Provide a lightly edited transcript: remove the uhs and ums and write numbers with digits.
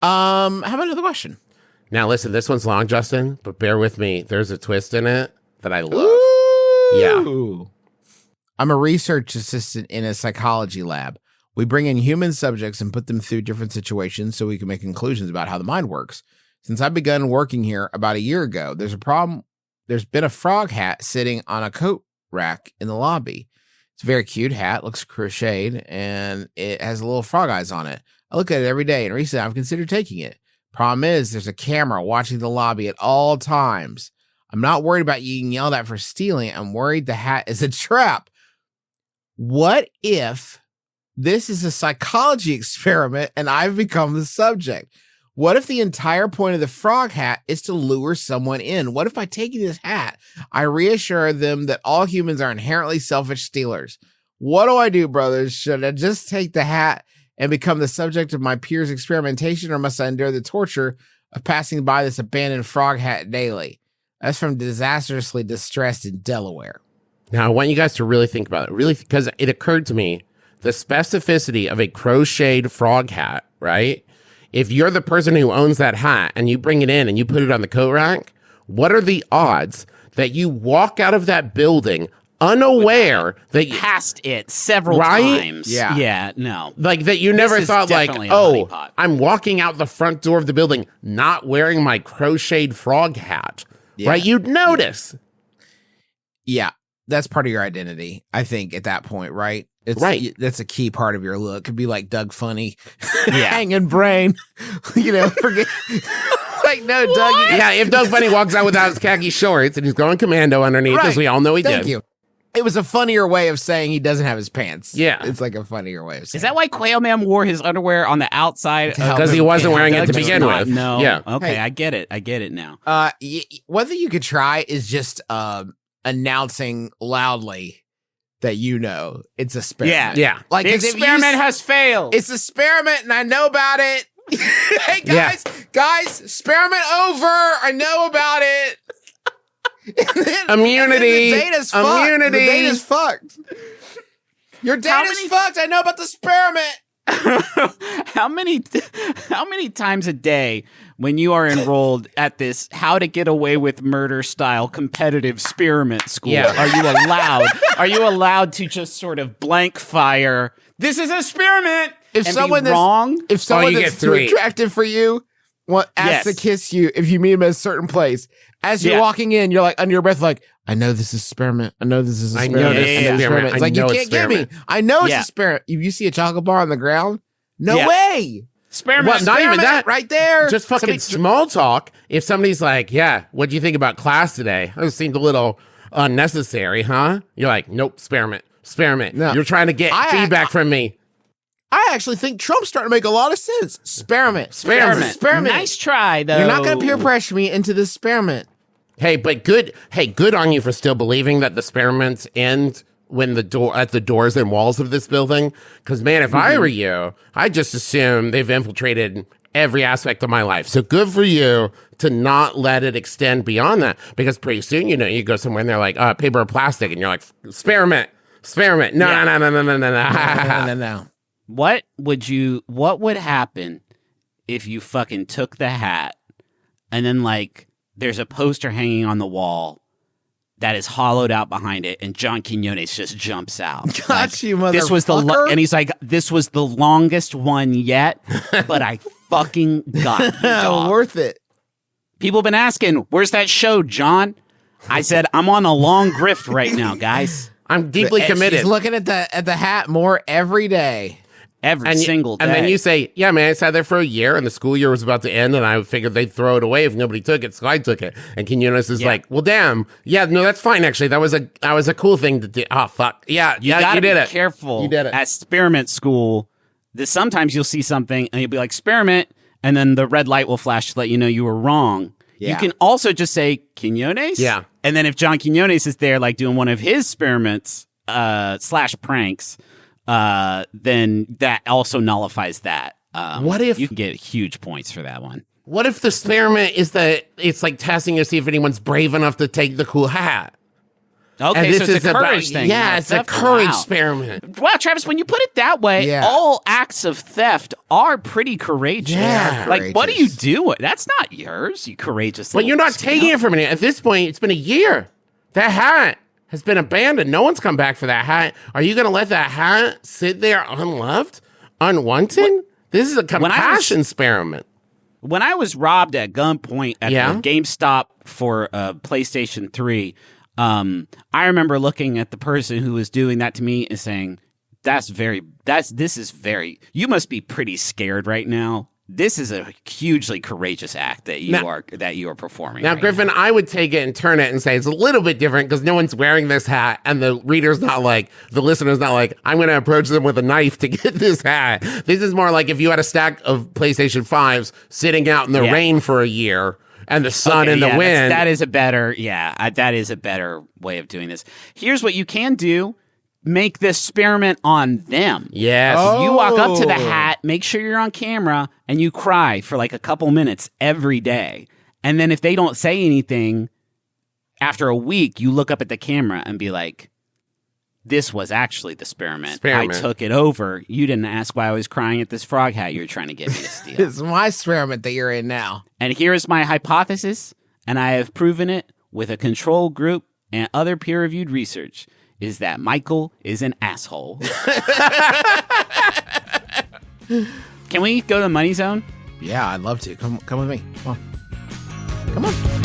How about another question? Now, listen, this one's long, Justin, but bear with me. There's a twist in it that I love. Ooh. Yeah. I'm a research assistant in a psychology lab. We bring in human subjects and put them through different situations so we can make conclusions about how the mind works. Since I've begun working here about a year ago, there's a problem. There's been a frog hat sitting on a coat rack in the lobby. It's a very cute hat, looks crocheted, and it has little frog eyes on it. I look at it every day, and recently I've considered taking it. Problem is, there's a camera watching the lobby at all times. I'm not worried about you getting yelled at for stealing. I'm worried the hat is a trap. What if this is a psychology experiment and I've become the subject? What if the entire point of the frog hat is to lure someone in? What if by taking this hat, I reassure them that all humans are inherently selfish stealers? What do I do, brothers? Should I just take the hat and become the subject of my peers' experimentation, or must I endure the torture of passing by this abandoned frog hat daily? That's from Disastrously Distressed in Delaware. Now, I want you guys to really think about it, really, because it occurred to me, the specificity of a crocheted frog hat, right? If you're the person who owns that hat and you bring it in and you put it on the coat rack, what are the odds that you walk out of that building unaware that you passed it several times? Yeah, no. Like that you never thought like, oh, I'm walking out the front door of the building not wearing my crocheted frog hat, right? You'd notice. Yeah, that's part of your identity, I think, at that point, right? It's, right. That's a key part of your look. Could be like Doug Funny, hanging brain, forget. Like, no, Doug. Yeah, if Doug Funny walks out without his khaki shorts and he's going commando underneath, as we all know he did. Thank you. It was a funnier way of saying he doesn't have his pants. Yeah. It's like a funnier way of saying Is that why Quail Man wore his underwear on the outside? Because he wasn't wearing it to begin with. No. Yeah. Okay, Hey. I get it now. One thing you could try is just announcing loudly that it's a experiment. Yeah. Like, The experiment has failed. It's an experiment and I know about it. Hey, guys, experiment over. I know about it. Immunity. The data's fucked. Immunity. The data's fucked. Your data's fucked. I know about the experiment. How many times a day when you are enrolled at this how to get away with murder style competitive Speriment School are you allowed to just sort of blank fire, this is an experiment, If and someone be wrong? If someone you that's get too 3. attractive for you asks to kiss you, if you meet him at a certain place, as you're walking in, you're like under your breath, like, I know this is experiment. I know this is a experiment. experiment. It's like, you can't get me. I know it's Yeah. a experiment. If you see a chocolate bar on the ground, no way. Experiment. Well, not even that. Right there. Just fucking small talk. If somebody's like, yeah, what'd you think about class today? It seemed a little unnecessary, huh? You're like, nope, experiment. No. You're trying to get feedback from me. I actually think Trump's starting to make a lot of sense. Experiment. Nice try, though. You're not going to peer pressure me into this experiment. Hey, but good on you for still believing that the experiments end when the doors and walls of this building. Because, man, if I were you, I'd just assume they've infiltrated every aspect of my life. So good for you to not let it extend beyond that. Because pretty soon, you go somewhere and they're like, paper or plastic. And you're like, experiment. No. What would happen if you fucking took the hat and then, like, there's a poster hanging on the wall that is hollowed out behind it, and John Quinones just jumps out. Got you, motherfucker. This was and he's like, this was the longest one yet, but I fucking got you, dog. Worth it. People have been asking, where's that show, John? I said, I'm on a long grift right now, guys. I'm deeply committed. She's looking at the hat more every day. Every single day. And then you say, yeah, man, I sat there for a year and the school year was about to end and I figured they'd throw it away if nobody took it, so I took it. And Quinones is like, well, damn. Yeah, no, that's fine, actually. That was a cool thing to do. Oh, fuck. Yeah, you did it. Careful. You did it. At Speriment School, sometimes you'll see something and you'll be like, experiment, and then the red light will flash to let you know you were wrong. Yeah. You can also just say, Quinones? Yeah. And then if John Quinones is there, like, doing one of his experiments / pranks, then that also nullifies that. What if you can get huge points for that one? What if the experiment is it's like testing to see if anyone's brave enough to take the cool hat? Okay, And so it's a courage thing. Yeah, not it's a theft. courage Wow. experiment. Wow, Travis, when you put it that way, Yeah. all acts of theft are pretty courageous. Yeah. Like, what do you Courageous. do? That's not yours, you courageous But little you're not scamp. taking it from me. At this point, it's been a year. That hat has been abandoned. No one's come back for that hat. Are you going to let that hat sit there unloved, unwanted? This is a compassion experiment. When I was robbed at gunpoint at Yeah? the GameStop for PlayStation 3, I remember looking at the person who was doing that to me and saying, you must be pretty scared right now. This is a hugely courageous act that you are performing. Now, right Griffin, I would take it and turn it and say it's a little bit different because no one's wearing this hat, and the listener's not like, I'm going to approach them with a knife to get this hat. This is more like if you had a stack of PlayStation 5s sitting out in the rain for a year and the sun and the wind. That is a better way of doing this. Here's what you can do. Make the experiment on them. Yes. You walk up to the Oh. hat, make sure you're on camera, and you cry for like a couple minutes every day. And then if they don't say anything, after a week, you look up at the camera and be like, this was actually the experiment. I took it over. You didn't ask why I was crying at this frog hat you were trying to get me to steal. It's my experiment that you're in now. And here's my hypothesis, and I have proven it with a control group and other peer-reviewed research, is that Michael is an asshole. Can we go to the money zone? Yeah, I'd love to. Come with me. Come on.